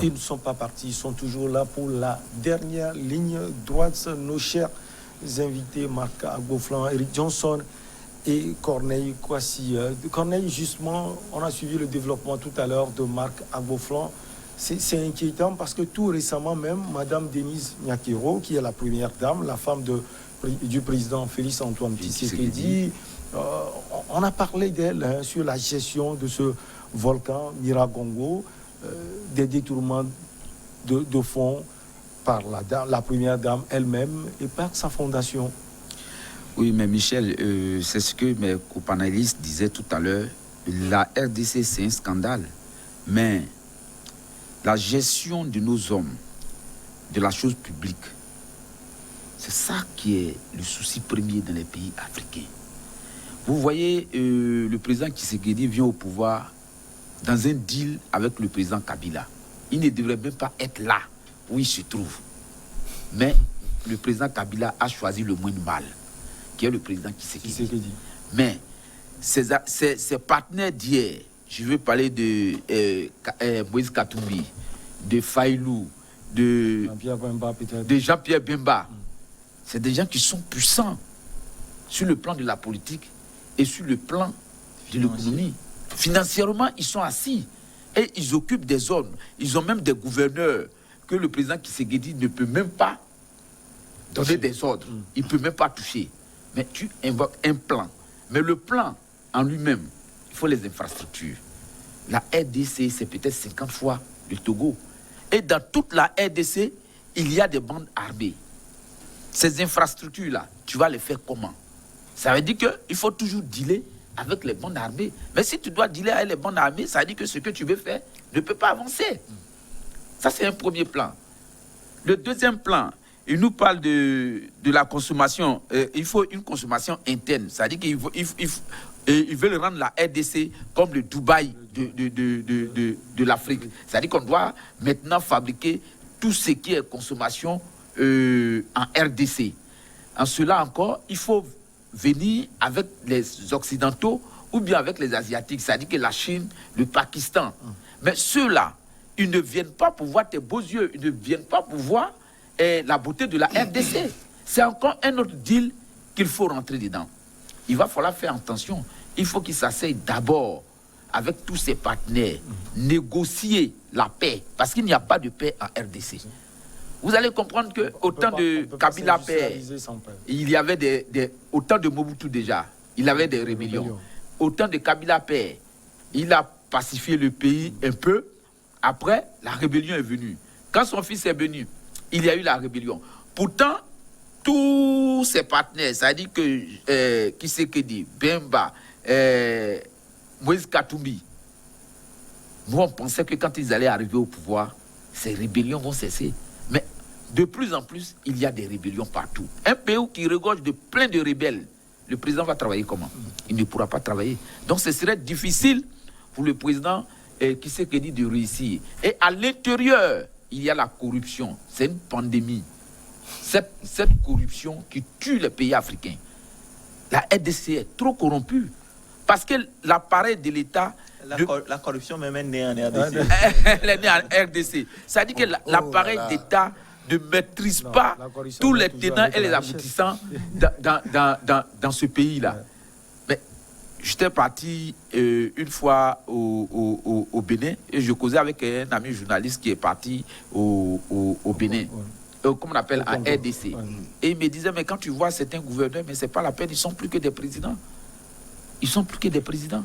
Ils ne sont pas partis, ils sont toujours là pour la dernière ligne droite. Nos chers invités, Marc Agboflan, Eric Johnson et Corneille Kwasi. Corneille, justement, on a suivi le développement tout à l'heure de Marc Agboflan. C'est inquiétant parce que tout récemment même, Madame Denise Nyakero, qui est la première dame, la femme du président Félix Antoine Tshisekedi, on a parlé d'elle sur la gestion de ce volcan Nyiragongo, des détournements de fonds par la première dame elle-même et par sa fondation. Oui, mais Michel, c'est ce que mes copanélistes disaient tout à l'heure. La RDC, c'est un scandale. Mais la gestion de nos hommes, de la chose publique, c'est ça qui est le souci premier dans les pays africains. Vous voyez, le président Tshisekedi vient au pouvoir dans un deal avec le président Kabila. Il ne devrait même pas être là où il se trouve. Mais le président Kabila a choisi le moins de mal, qui est le président Tshisekedi. Mais ses partenaires d'hier, je veux parler de Moïse Katumbi, de Faïlou, de Jean-Pierre Bemba. C'est des gens qui sont puissants sur le plan de la politique et sur le plan de l'économie. Financièrement, ils sont assis et ils occupent des zones. Ils ont même des gouverneurs que le président Tshisekedi ne peut même pas donner des ordres. Il ne peut même pas toucher. Mais tu invoques un plan. Mais le plan en lui-même, il faut les infrastructures. La RDC, c'est peut-être 50 fois le Togo. Et dans toute la RDC, il y a des bandes armées. Ces infrastructures-là, tu vas les faire comment? Ça veut dire qu'il faut toujours dealer avec les bandes armées. Mais si tu dois dealer avec les bandes armées, ça veut dire que ce que tu veux faire ne peut pas avancer. Ça, c'est un premier plan. Le deuxième plan, il nous parle de la consommation. Il faut une consommation interne. Ça veut dire qu'ils veulent rendre la RDC comme le Dubaï de l'Afrique. Ça veut dire qu'on doit maintenant fabriquer tout ce qui est consommation en RDC. En cela encore, il faut venir avec les Occidentaux ou bien avec les Asiatiques, c'est-à-dire que la Chine, le Pakistan. Mais ceux-là, ils ne viennent pas pour voir tes beaux yeux, ils ne viennent pas pour voir la beauté de la RDC. C'est encore un autre deal qu'il faut rentrer dedans. Il va falloir faire attention. Il faut qu'ils s'asseyent d'abord avec tous ses partenaires, négocier la paix, parce qu'il n'y a pas de paix en RDC. Vous allez comprendre que autant de Kabila paix, il y avait autant de Mobutu déjà, il avait des rébellions. Autant de Kabila paix, il a pacifié le pays un peu. Après, la rébellion est venue. Quand son fils est venu, il y a eu la rébellion. Pourtant, tous ses partenaires, ça dit que Tshisekedi, Bemba, Moïse Katumbi, nous on pensait que quand ils allaient arriver au pouvoir, ces rébellions vont cesser. Mais de plus en plus, il y a des rébellions partout. Un pays qui regorge de plein de rebelles, le président va travailler comment? Il ne pourra pas travailler. Donc ce serait difficile pour le président Tshisekedi de réussir. Et à l'intérieur, il y a la corruption. C'est une pandémie. Cette corruption qui tue les pays africains. La RDC est trop corrompue. Parce que l'appareil de l'État... La corruption même est née en RDC. Elle est née en RDC. Ça dit que l'appareil d'État ne maîtrise pas tous les tenants et les aboutissants dans ce pays-là. Mais j'étais parti une fois au Bénin et je causais avec un ami journaliste qui est parti au Bénin. Comme on appelle en RDC. Et il me disait, mais quand tu vois certains gouverneurs, mais c'est pas la peine, ils sont plus que des présidents. Ils sont plus que des présidents.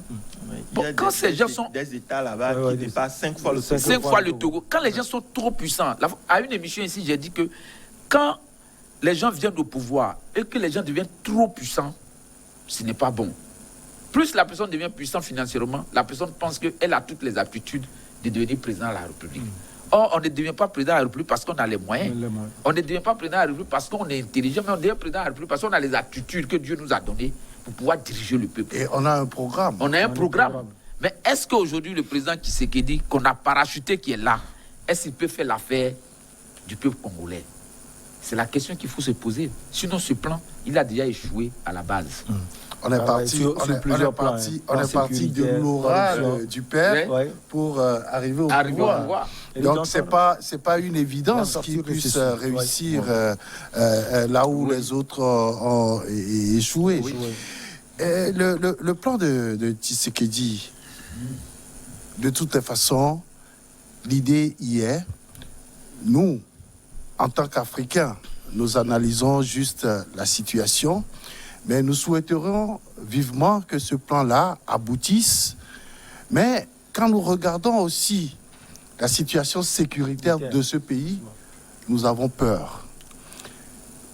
Bon, quand ces gens sont... Des États là-bas qui dépassent 5 fois le Togo. 5 fois le Togo. Quand les gens sont trop puissants, à une émission ici, j'ai dit que quand les gens viennent au pouvoir et que les gens deviennent trop puissants, ce n'est pas bon. Plus la personne devient puissante financièrement, la personne pense qu'elle a toutes les aptitudes de devenir président de la République. Or, on ne devient pas président de la République parce qu'on a les moyens. On ne devient pas président de la République parce qu'on est intelligent, mais on devient président de la République parce qu'on a les aptitudes que Dieu nous a données pour pouvoir diriger le peuple. Et on a un programme. On a un programme. Mais est-ce qu'aujourd'hui, le président Tshisekedi, qu'on a parachuté, qui est là, est-ce qu'il peut faire l'affaire du peuple congolais? C'est la question qu'il faut se poser. Sinon, ce plan, il a déjà échoué à la base. on est parti de l'oral du père pour arriver au pouvoir. Donc c'est pas une évidence qu'il puisse réussir là où les autres ont échoué. Le plan de Tshisekedi, de toutes les façons, l'idée y est. Nous, en tant qu'Africains, nous analysons juste la situation, mais nous souhaiterions vivement que ce plan-là aboutisse. Mais quand nous regardons aussi la situation sécuritaire de ce pays, nous avons peur.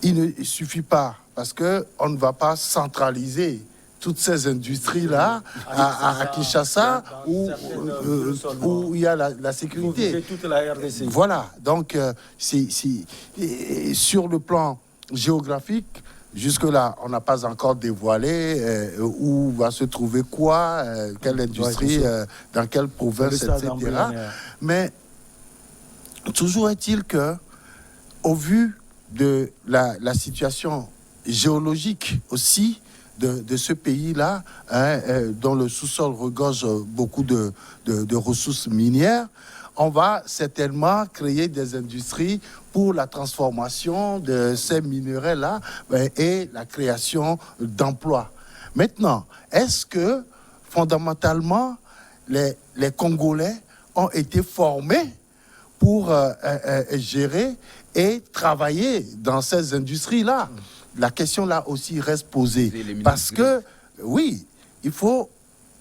Il ne suffit pas, parce qu'on ne va pas centraliser toutes ces industries-là à Kinshasa où il y a la sécurité. Toute la RDC. Voilà, donc sur le plan géographique, jusque-là, on n'a pas encore dévoilé où va se trouver quoi, quelle industrie, dans quelle province, etc. Mais toujours est-il que, au vu de la situation géologique aussi, de ce pays-là, dont le sous-sol regorge beaucoup de ressources minières, on va certainement créer des industries pour la transformation de ces minerais-là et la création d'emplois. Maintenant, est-ce que, fondamentalement, les Congolais ont été formés pour gérer et travailler dans ces industries-là? La question là aussi reste posée. Parce que, oui, il faut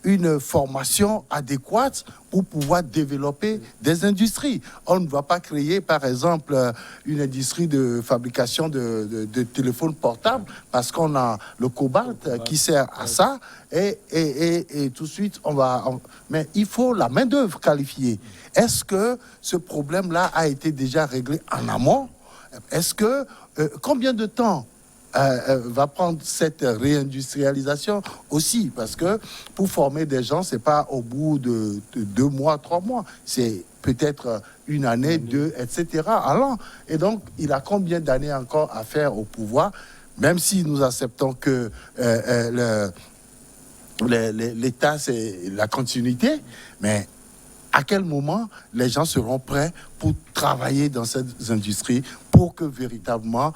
une formation adéquate pour pouvoir développer des industries. On ne va pas créer, par exemple, une industrie de fabrication de téléphones portables parce qu'on a le cobalt qui sert à ça et tout de suite, mais il faut la main-d'œuvre qualifiée. Est-ce que ce problème-là a été déjà réglé en amont? Est-ce que, combien de temps va prendre cette réindustrialisation aussi, parce que pour former des gens, c'est pas au bout de 2 mois, 3 mois, c'est peut-être 1 année, 2, etc. Alors, et donc, il a combien d'années encore à faire au pouvoir, même si nous acceptons que l'État, c'est la continuité, mais à quel moment les gens seront prêts pour travailler dans ces industries pour que véritablement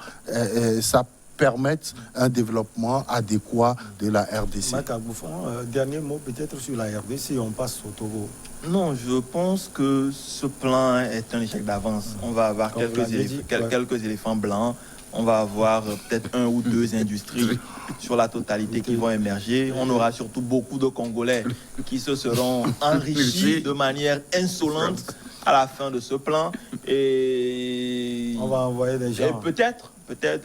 ça permettre un développement adéquat de la RDC. Mike Agbouflon, dernier mot peut-être sur la RDC, on passe au Togo. Non, je pense que ce plan est un échec d'avance. On va avoir quelques éléphants blancs, on va avoir peut-être 1 ou 2 industries sur la totalité qui vont émerger. On aura surtout beaucoup de Congolais qui se seront enrichis de manière insolente à la fin de ce plan. Et on va envoyer des gens. Et peut-être,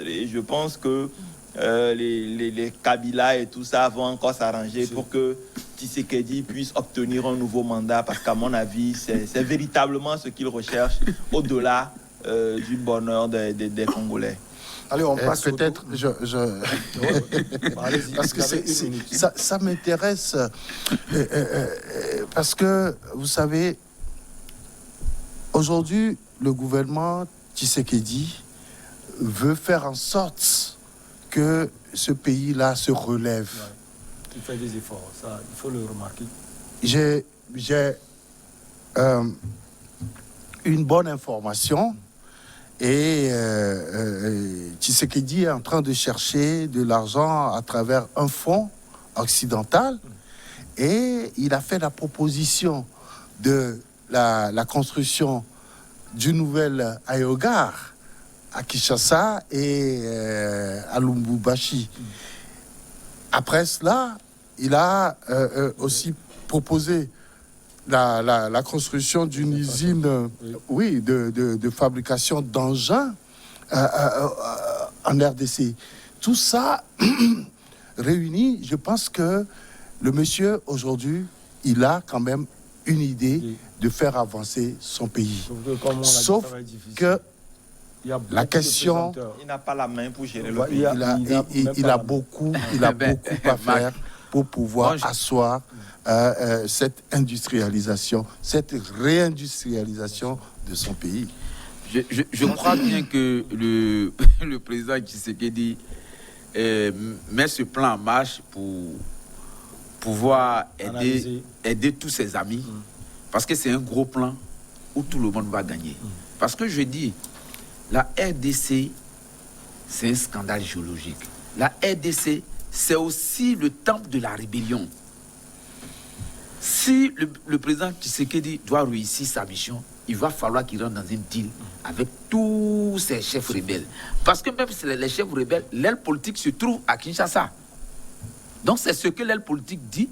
et je pense que les Kabila et tout ça vont encore s'arranger pour que Tshisekedi puisse obtenir un nouveau mandat, parce qu'à mon avis, c'est véritablement ce qu'il recherche au-delà du bonheur des Congolais. Allez, on passe peut-être. Parce que ça m'intéresse. Parce que, vous savez, aujourd'hui, le gouvernement Tshisekedi veut faire en sorte que ce pays-là se relève. Il fait des efforts, ça, il faut le remarquer. J'ai une bonne information. Et Tshisekedi est en train de chercher de l'argent à travers un fonds occidental. Et il a fait la proposition de la construction d'une nouvelle aérogare à Kinshasa et à Lubumbashi. Après cela, il a aussi proposé la construction d'une usine de fabrication d'engins en RDC. Tout ça réuni, je pense que le monsieur, aujourd'hui, il a quand même une idée de faire avancer son pays. Sauf que la question... Il n'a pas la main pour gérer le pays. Il a beaucoup à faire pour pouvoir asseoir cette industrialisation, cette réindustrialisation de son pays. Je crois bien que le président Tshisekedi met ce plan en marche pour pouvoir aider tous ses amis. Parce que c'est un gros plan où tout le monde va gagner. Parce que je dis, la RDC, c'est un scandale géologique. La RDC, c'est aussi le temple de la rébellion. Si le président Tshisekedi doit réussir sa mission, il va falloir qu'il rentre dans une deal avec tous ces chefs rebelles. Parce que même si les chefs rebelles, l'aile politique se trouve à Kinshasa. Donc c'est ce que l'aile politique dit,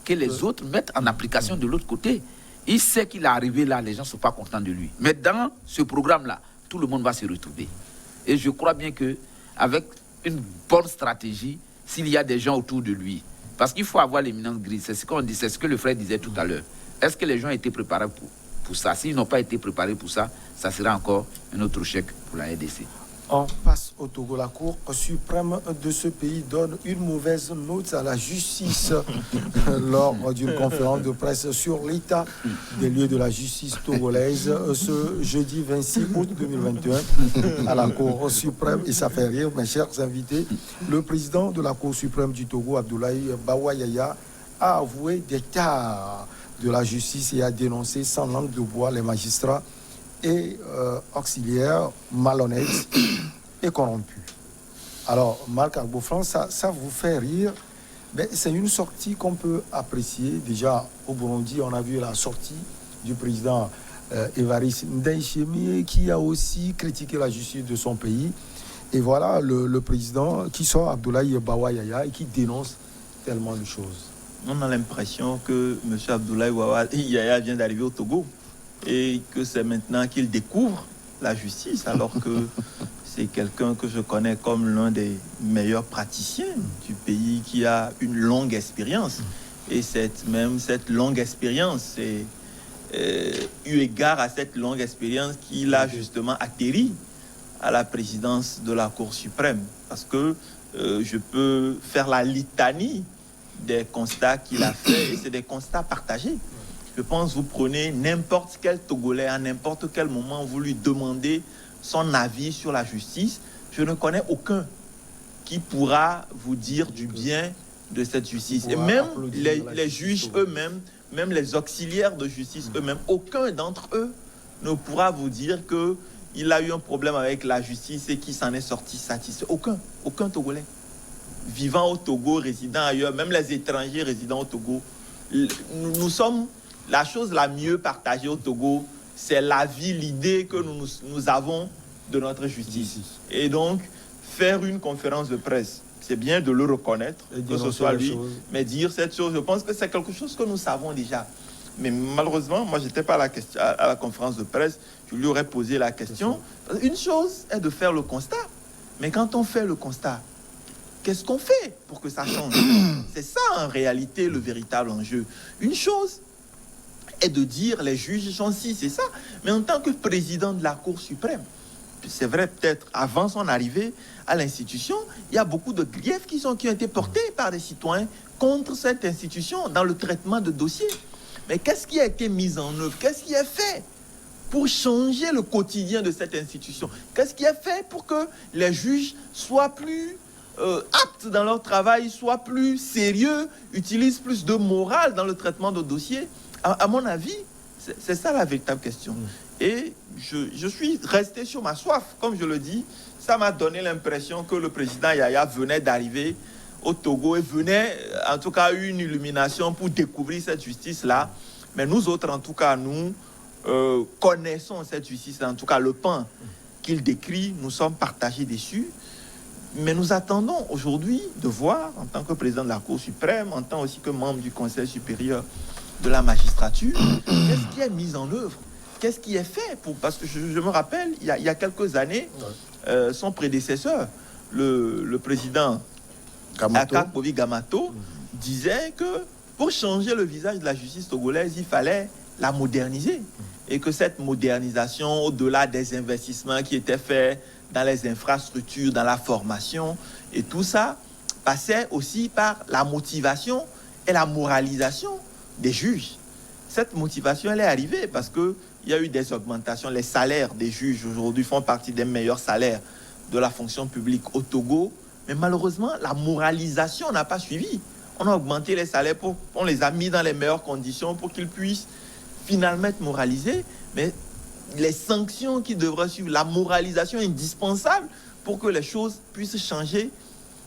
que les autres mettent en application de l'autre côté. Il sait qu'il est arrivé là, les gens ne sont pas contents de lui. Mais dans ce programme-là, tout le monde va se retrouver. Et je crois bien qu'avec une bonne stratégie, s'il y a des gens autour de lui, parce qu'il faut avoir l'éminence grise, c'est ce qu'on dit, c'est ce que le frère disait tout à l'heure. Est-ce que les gens étaient préparés pour ça? S'ils n'ont pas été préparés pour ça, ça sera encore un autre chèque pour la RDC. On passe au Togo. La Cour suprême de ce pays donne une mauvaise note à la justice lors d'une conférence de presse sur l'état des lieux de la justice togolaise ce jeudi 26 août 2021 à la Cour suprême. Et ça fait rire, mes chers invités. Le président de la Cour suprême du Togo, Abdoulaye Bawayaya, a avoué des tares de la justice et a dénoncé sans langue de bois les magistrats et auxiliaires malhonnêtes et corrompus. Alors, Marc Agboflan, ça vous fait rire, mais c'est une sortie qu'on peut apprécier. Déjà, au Burundi, on a vu la sortie du président Évariste Ndayishimiye, qui a aussi critiqué la justice de son pays. Et voilà le président qui sort, Abdoulaye Bawayaya, et qui dénonce tellement de choses. On a l'impression que M. Abdoulaye Bawayaya vient d'arriver au Togo et que c'est maintenant qu'il découvre la justice, alors que c'est quelqu'un que je connais comme l'un des meilleurs praticiens du pays, qui a une longue expérience. Et cette longue expérience, c'est eu égard à cette longue expérience qu'il a justement atterri à la présidence de la Cour suprême. Parce que je peux faire la litanie des constats qu'il a fait, et c'est des constats partagés. Je pense que vous prenez n'importe quel Togolais, à n'importe quel moment, vous lui demandez son avis sur la justice. Je ne connais aucun qui pourra vous dire du bien de cette justice. Et même les juges eux-mêmes, même les auxiliaires de justice eux-mêmes, aucun d'entre eux ne pourra vous dire qu'il a eu un problème avec la justice et qu'il s'en est sorti satisfait. Aucun Togolais. Vivant au Togo, résidant ailleurs, même les étrangers résidant au Togo, nous sommes... La chose la mieux partagée au Togo, c'est l'avis, l'idée que nous avons de notre justice. Et donc, faire une conférence de presse, c'est bien de le reconnaître, que ce soit lui, mais dire cette chose, je pense que c'est quelque chose que nous savons déjà. Mais malheureusement, moi, je n'étais pas à la conférence de presse, je lui aurais posé la question. Une chose est de faire le constat, mais quand on fait le constat, qu'est-ce qu'on fait pour que ça change? C'est ça, en réalité, le véritable enjeu. Une chose est de dire les juges sont si, c'est ça. Mais en tant que président de la Cour suprême, c'est vrai, peut-être avant son arrivée à l'institution, il y a beaucoup de griefs qui ont été portés par des citoyens contre cette institution dans le traitement de dossiers. Mais qu'est-ce qui a été mis en œuvre? Qu'est-ce qui est fait pour changer le quotidien de cette institution? Qu'est-ce qui est fait pour que les juges soient plus aptes dans leur travail, soient plus sérieux, utilisent plus de morale dans le traitement de dossiers? À mon avis, c'est ça la véritable question. Et je suis resté sur ma soif, comme je le dis. Ça m'a donné l'impression que le président Yaya venait d'arriver au Togo et venait, en tout cas, une illumination pour découvrir cette justice-là. Mais nous autres, en tout cas, nous connaissons cette justice, en tout cas le pan qu'il décrit, nous sommes partagés dessus. Mais nous attendons aujourd'hui de voir, en tant que président de la Cour suprême, en tant aussi que membre du Conseil supérieur de la magistrature, qu'est-ce qui est mis en œuvre? Qu'est-ce qui est fait parce que je me rappelle, il y a quelques années, son prédécesseur, le président Akakobi Gamato, disait que pour changer le visage de la justice togolaise, il fallait la moderniser. Et que cette modernisation, au-delà des investissements qui étaient faits dans les infrastructures, dans la formation, et tout ça, passait aussi par la motivation et la moralisation des juges. Cette motivation, elle est arrivée parce qu'il y a eu des augmentations. Les salaires des juges aujourd'hui font partie des meilleurs salaires de la fonction publique au Togo. Mais malheureusement, la moralisation n'a pas suivi. On a augmenté les salaires, on les a mis dans les meilleures conditions pour qu'ils puissent finalement être moralisés. Mais les sanctions qui devraient suivre, la moralisation indispensable pour que les choses puissent changer,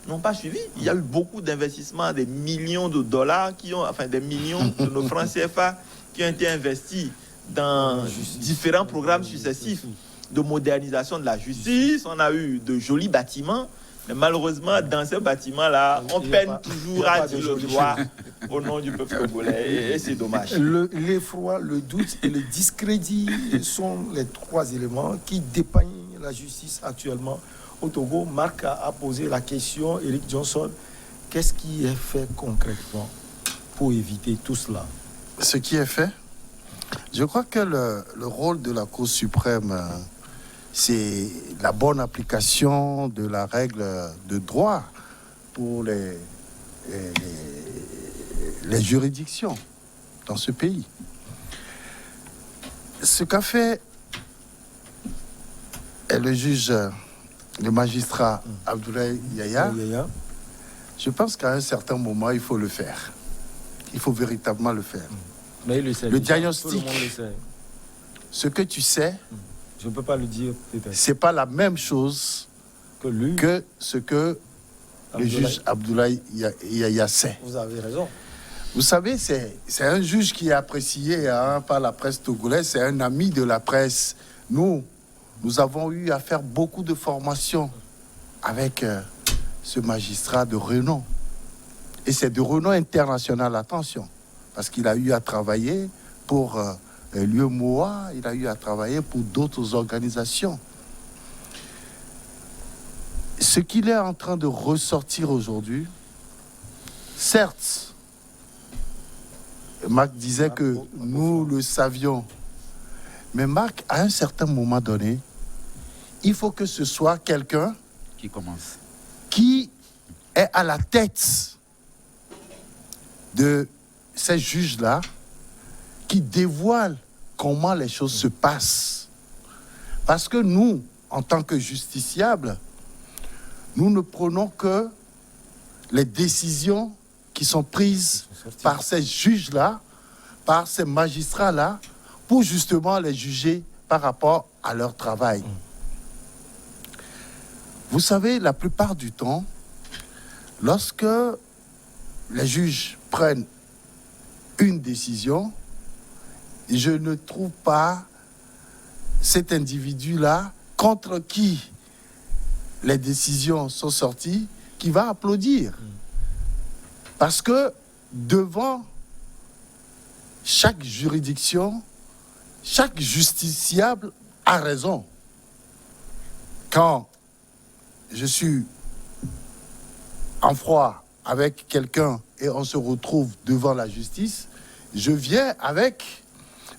n'ont pas suivi. Il y a eu beaucoup d'investissements, des millions de dollars, des millions de nos francs CFA qui ont été investis dans différents programmes successifs de modernisation de la justice. On a eu de jolis bâtiments, mais malheureusement, dans ces bâtiments-là, on peine toujours à dire le droit au nom du peuple congolais, et c'est dommage. L'effroi, le doute et le discrédit sont les trois éléments qui dépeignent la justice actuellement au Togo. Marc a posé la question, Eric Johnson, qu'est-ce qui est fait concrètement pour éviter tout cela? Ce qui est fait, je crois que le rôle de la Cour suprême, c'est la bonne application de la règle de droit pour les juridictions dans ce pays. Ce qu'a fait le juge, le magistrat Abdoulaye Yaya, je pense qu'à un certain moment, il faut le faire. Il faut véritablement le faire. Mais il le sait, le diagnostic, tout le monde le sait. Ce que tu sais, je ne peux pas le dire peut-être. C'est pas la même chose que ce que le juge Abdoulaye Yaya sait. Vous avez raison. Vous savez, c'est un juge qui est apprécié par la presse togolaise, c'est un ami de la presse. Nous avons eu à faire beaucoup de formations avec ce magistrat de renom. Et c'est de renom international, attention, parce qu'il a eu à travailler pour l'UEMOA, il a eu à travailler pour d'autres organisations. Ce qu'il est en train de ressortir aujourd'hui, certes, Marc disait que nous le savions, mais Marc, à un certain moment donné, il faut que ce soit quelqu'un qui est à la tête de ces juges-là, qui dévoile comment les choses se passent. Parce que nous, en tant que justiciables, nous ne prenons que les décisions qui sont prises par ces juges-là, par ces magistrats-là, pour justement les juger par rapport à leur travail. Vous savez, la plupart du temps, lorsque les juges prennent une décision, je ne trouve pas cet individu-là contre qui les décisions sont sorties qui va applaudir. Parce que devant chaque juridiction, chaque justiciable a raison. Quand je suis en froid avec quelqu'un et on se retrouve devant la justice, je viens avec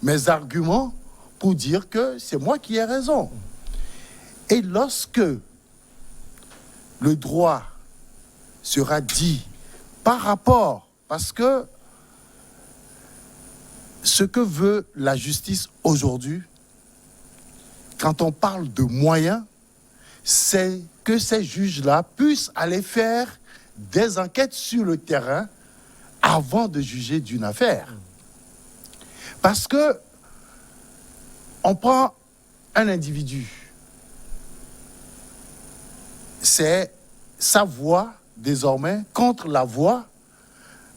mes arguments pour dire que c'est moi qui ai raison. Et lorsque le droit sera dit par rapport, parce que ce que veut la justice aujourd'hui, quand on parle de moyens, c'est que ces juges-là puissent aller faire des enquêtes sur le terrain avant de juger d'une affaire. Parce que on prend un individu, c'est sa voix désormais contre la voix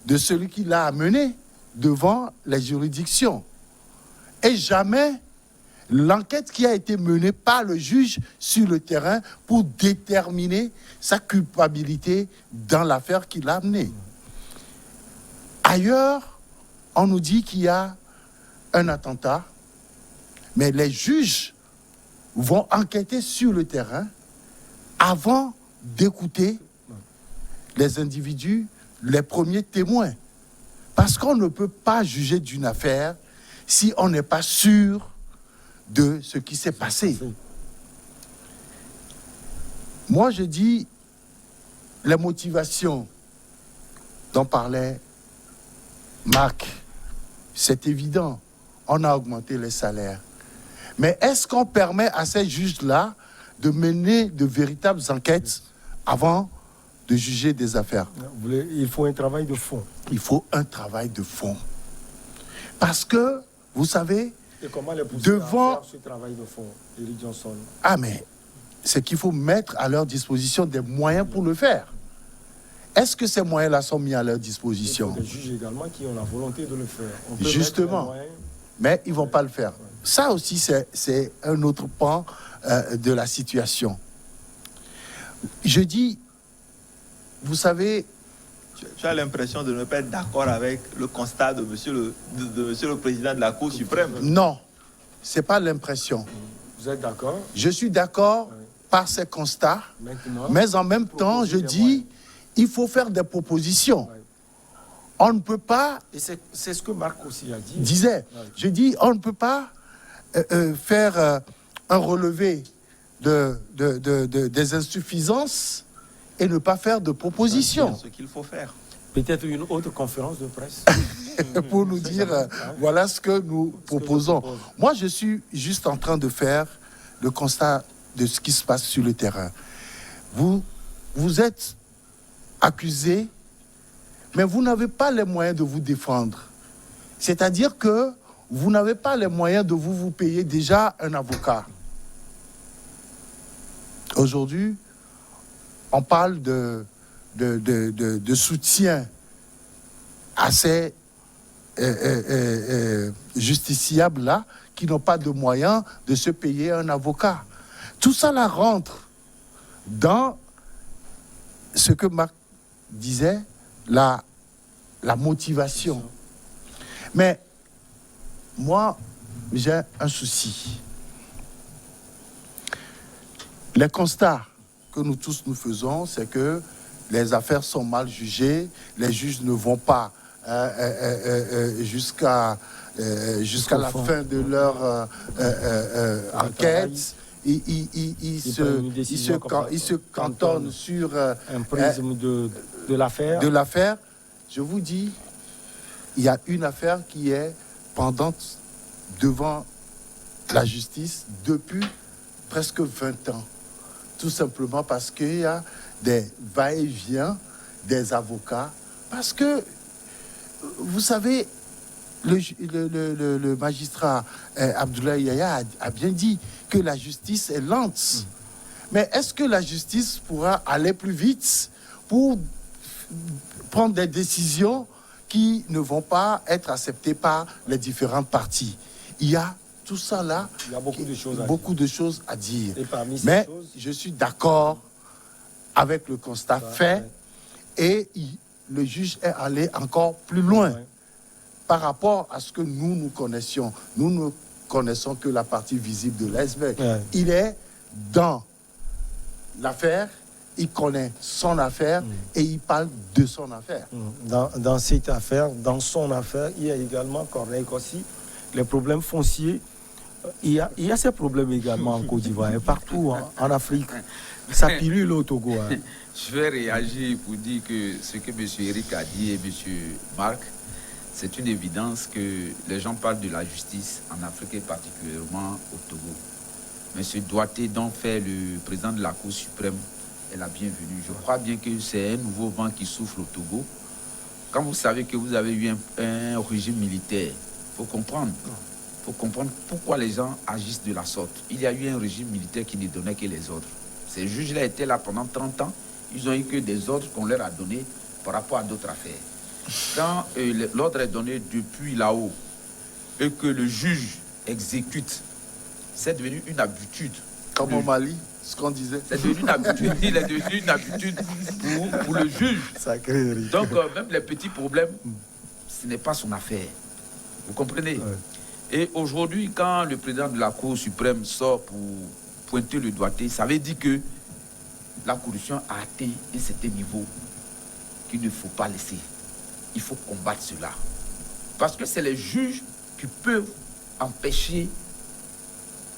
de celui qui l'a amené devant les juridictions. Et jamais l'enquête qui a été menée par le juge sur le terrain pour déterminer sa culpabilité dans l'affaire qu'il a amenée. Ailleurs, on nous dit qu'il y a un attentat, mais les juges vont enquêter sur le terrain avant d'écouter les individus, les premiers témoins. Parce qu'on ne peut pas juger d'une affaire si on n'est pas sûr de ce qui s'est passé. Moi, je dis, les motivations dont parlait Marc, c'est évident, on a augmenté les salaires. Mais est-ce qu'on permet à ces juges-là de mener de véritables enquêtes avant de juger des affaires. Il faut un travail de fond. Il faut un travail de fond. Parce que, vous savez, et comment les pousser devant... à faire ce travail de fond, Eric Johnson? Ah, mais c'est qu'il faut mettre à leur disposition des moyens pour le faire. Est-ce que ces moyens-là sont mis à leur disposition? Il faut des juges également qui ont la volonté de le faire. On peut Justement, mais ils ne vont pas le faire. Ça aussi, c'est un autre pan de la situation. Je dis, vous savez... Tu as l'impression de ne pas être d'accord avec le constat de monsieur le président de la Cour suprême? Non, ce n'est pas l'impression. Vous êtes d'accord? Je suis d'accord par ces constats, maintenant, mais en même temps, je dis, il faut faire des propositions. Ouais. On ne peut pas... Et c'est ce que Marc aussi a dit. Disait, je dis, on ne peut pas faire un relevé des insuffisances et ne pas faire de propositions. C'est ce qu'il faut faire. Peut-être une autre conférence de presse. Pour nous dire, voilà ce que nous proposons. Moi, je suis juste en train de faire le constat de ce qui se passe sur le terrain. Vous êtes accusé, mais vous n'avez pas les moyens de vous défendre. C'est-à-dire que vous n'avez pas les moyens de vous payer déjà un avocat. Aujourd'hui, on parle de soutien à ces justiciables-là qui n'ont pas de moyens de se payer un avocat. Tout ça là rentre dans ce que Marc disait, la motivation. Mais moi, j'ai un souci. Les constats que nous tous nous faisons, c'est que les affaires sont mal jugées, les juges ne vont pas jusqu'à la fin de leur enquête. Ils se cantonnent sur un prisme de l'affaire. Je vous dis, il y a une affaire qui est pendante devant la justice depuis presque 20 ans. Tout simplement parce qu'il y a des va-et-vient des avocats. Parce que, vous savez, le magistrat Abdoulaye Yaya a bien dit que la justice est lente. Mais est-ce que la justice pourra aller plus vite pour prendre des décisions qui ne vont pas être acceptées par les différentes parties? Il y a tout ça là, il y a beaucoup de choses à dire. Et parmi ces choses, je suis d'accord avec le constat fait et le juge est allé encore plus loin par rapport à ce que nous connaissions. Nous ne connaissons que la partie visible de l'iceberg. Il est dans l'affaire, il connaît son affaire et il parle de son affaire. Dans cette affaire, dans son affaire, il y a également, Corneille Kossi, les problèmes fonciers. Il y a ces problèmes également en Côte d'Ivoire et partout en Afrique. Ça pilule au Togo. Je vais réagir pour dire que ce que M. Eric a dit et M. Marc, c'est une évidence que les gens parlent de la justice en Afrique et particulièrement au Togo. M. Douaté, dont fait le président de la Cour suprême, est la bienvenue. Je crois bien que c'est un nouveau vent qui souffle au Togo. Quand vous savez que vous avez eu un régime militaire, il faut comprendre. Il faut comprendre pourquoi les gens agissent de la sorte. Il y a eu un régime militaire qui ne donnait que les ordres. Ces juges-là étaient là pendant 30 ans. Ils n'ont eu que des ordres qu'on leur a donnés par rapport à d'autres affaires. Quand l'ordre est donné depuis là-haut et que le juge exécute, c'est devenu une habitude. Comme au Mali, ce qu'on disait. C'est devenu une habitude. Il est devenu une habitude pour le juge. Sacré. Donc, même les petits problèmes, ce n'est pas son affaire. Vous comprenez? Et aujourd'hui, quand le président de la Cour suprême sort pour pointer le doigté, ça veut dire que la corruption a atteint un certain niveau qu'il ne faut pas laisser. Il faut combattre cela. Parce que c'est les juges qui peuvent empêcher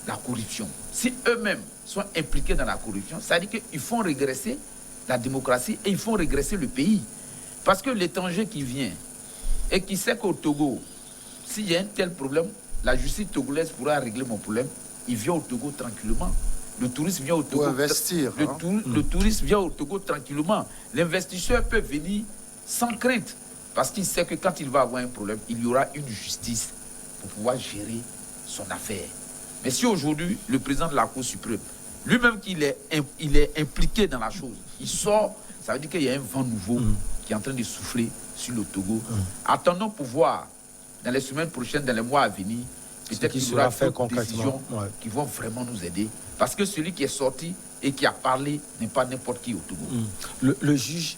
la corruption. Si eux-mêmes sont impliqués dans la corruption, ça veut dire qu'ils font régresser la démocratie et ils font régresser le pays. Parce que l'étranger qui vient et qui sait qu'au Togo, s'il y a un tel problème, la justice togolaise pourra régler mon problème. Il vient au Togo tranquillement. Le touriste vient au Togo. Pour investir. Le touriste vient au Togo tranquillement. L'investisseur peut venir sans crainte. Parce qu'il sait que quand il va avoir un problème, il y aura une justice pour pouvoir gérer son affaire. Mais si aujourd'hui, le président de la Cour suprême, lui-même qu'il est impliqué dans la chose, il sort, ça veut dire qu'il y a un vent nouveau qui est en train de souffler sur le Togo. Attendons pour voir, dans les semaines prochaines, dans les mois à venir, peut-être qu'il y aura d'autres décisions qui vont vraiment nous aider. Parce que celui qui est sorti et qui a parlé n'est pas n'importe qui au Togo. Le juge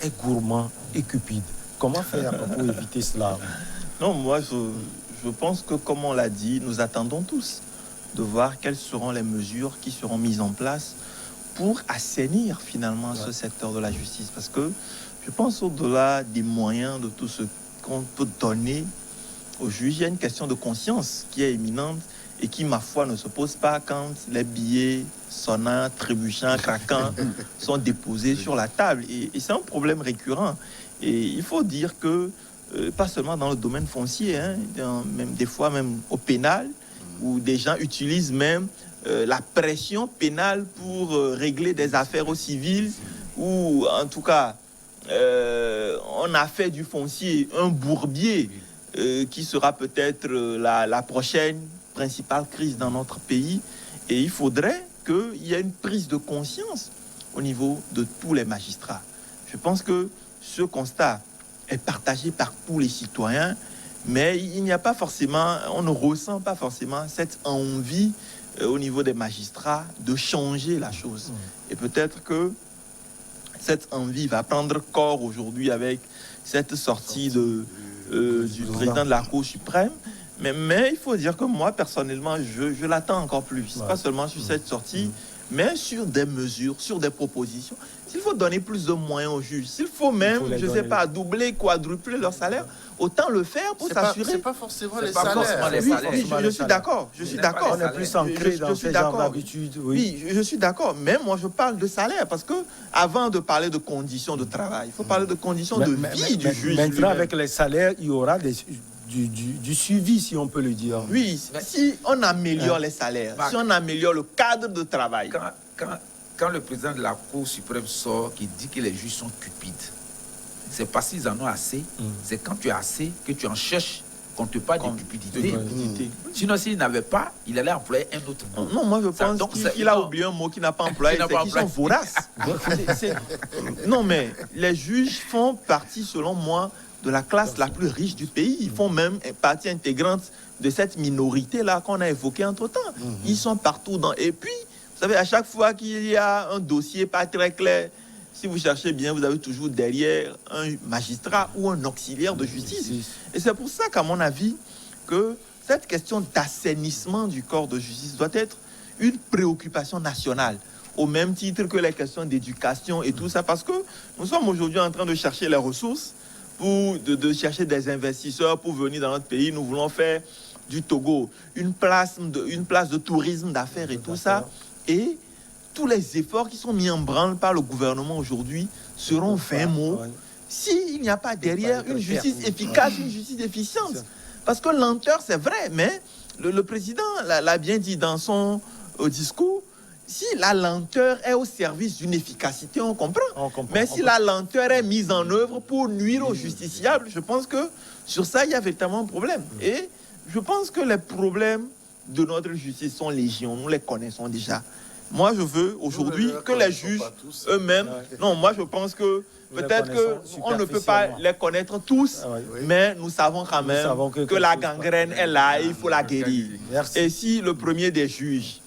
est gourmand et cupide. Comment faire pour éviter cela? Non, moi, je pense que, comme on l'a dit, nous attendons tous de voir quelles seront les mesures qui seront mises en place pour assainir finalement ce secteur de la justice. Parce que je pense au-delà des moyens, de tout ce qu'on peut donner aux juges, il y a une question de conscience qui est éminente et qui, ma foi, ne se pose pas quand les billets sonnants, trébuchants, craquants sont déposés sur la table. Et c'est un problème récurrent. Et il faut dire que, pas seulement dans le domaine foncier, hein, même des fois même au pénal, où des gens utilisent même la pression pénale pour régler des affaires au civil, ou en tout cas, on a fait du foncier un bourbier qui sera peut-être la prochaine principale crise dans notre pays. Et il faudrait qu'il y ait une prise de conscience au niveau de tous les magistrats. Je pense que ce constat est partagé par tous les citoyens, mais il n'y a pas forcément, on ne ressent pas forcément cette envie au niveau des magistrats de changer la chose. Et peut-être que cette envie va prendre corps aujourd'hui avec cette sortie du président de la Cour suprême. Mais il faut dire que moi, personnellement, je l'attends encore plus. Pas seulement sur cette sortie, mais sur des mesures, sur des propositions. S'il faut donner plus de moyens aux juges, s'il faut même, je ne sais pas, doubler, quadrupler leur salaire, autant le faire pour s'assurer. C'est pas forcément les salaires. Oui, je suis d'accord. Je suis d'accord. On est plus ancré dans ce genre d'habitude. Oui, je suis d'accord. Mais moi, je parle de salaire parce que avant de parler de conditions de travail, il faut parler de conditions de vie du juge. Maintenant, avec les salaires, il y aura du suivi, si on peut le dire. Oui, si on améliore les salaires, si on améliore le cadre de travail. Quand le président de la Cour suprême sort, qui dit que les juges sont cupides, c'est parce qu'ils en ont assez. C'est quand tu as assez que tu en cherches qu'on te parle de cupidité. Sinon, s'il n'avait pas, il allait employer un autre mot. Non, moi je pense qu'il a oublié un mot qu'il n'a pas employé, c'est qu'ils sont voraces. Non, mais les juges font partie, selon moi, de la classe la plus riche du pays. Ils font même partie intégrante de cette minorité-là qu'on a évoquée entre-temps. Ils sont partout dans... Et puis, vous savez, à chaque fois qu'il y a un dossier pas très clair, si vous cherchez bien, vous avez toujours derrière un magistrat ou un auxiliaire de justice. Et c'est pour ça qu'à mon avis, que cette question d'assainissement du corps de justice doit être une préoccupation nationale, au même titre que les questions d'éducation et tout ça, parce que nous sommes aujourd'hui en train de chercher les ressources, de chercher des investisseurs pour venir dans notre pays. Nous voulons faire du Togo une place de tourisme d'affaires et tout ça. Et tous les efforts qui sont mis en branle par le gouvernement aujourd'hui seront vains mots s'il n'y a pas derrière une justice efficace, une justice efficiente. Parce que lenteur, c'est vrai, mais le président l'a bien dit dans son discours, si la lenteur est au service d'une efficacité, on comprend. Mais si la lenteur est mise en œuvre pour nuire aux justiciables, je pense que sur ça, il y a véritablement un problème. Et je pense que les problèmes de notre justice sont légion, nous les connaissons déjà. Moi, je veux aujourd'hui que les juges eux-mêmes... Non, moi, je pense que peut-être qu'on ne peut pas les connaître tous, mais nous savons quand même que la gangrène est là et il faut la guérir. Et si le premier des juges,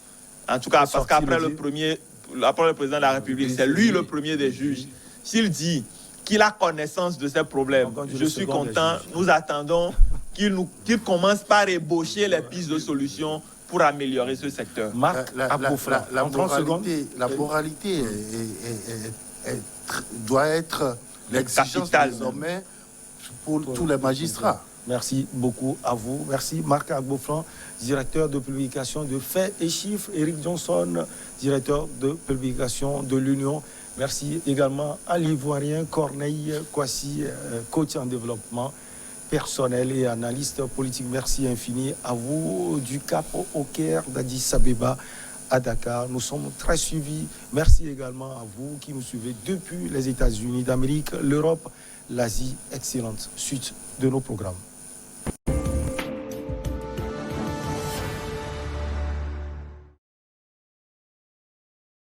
en tout cas, parce qu'après le président de la République, c'est lui le premier des juges, s'il dit qu'il a connaissance de ces problèmes, je suis content. Nous attendons qu'il commence par ébaucher les pistes de solutions pour améliorer ce secteur. Marc, la moralité doit être l'exigence désormais pour tous les magistrats. Merci beaucoup à vous. Merci Marc Agboflan, directeur de publication de Faits et Chiffres. Eric Johnson, directeur de publication de l'Union. Merci également à l'Ivoirien Corneille Kwasi, coach en développement personnel et analyste politique. Merci infini à vous du Cap au Caire, d'Addis Abeba à Dakar. Nous sommes très suivis. Merci également à vous qui nous suivez depuis les États-Unis d'Amérique, l'Europe, l'Asie. Excellente suite de nos programmes.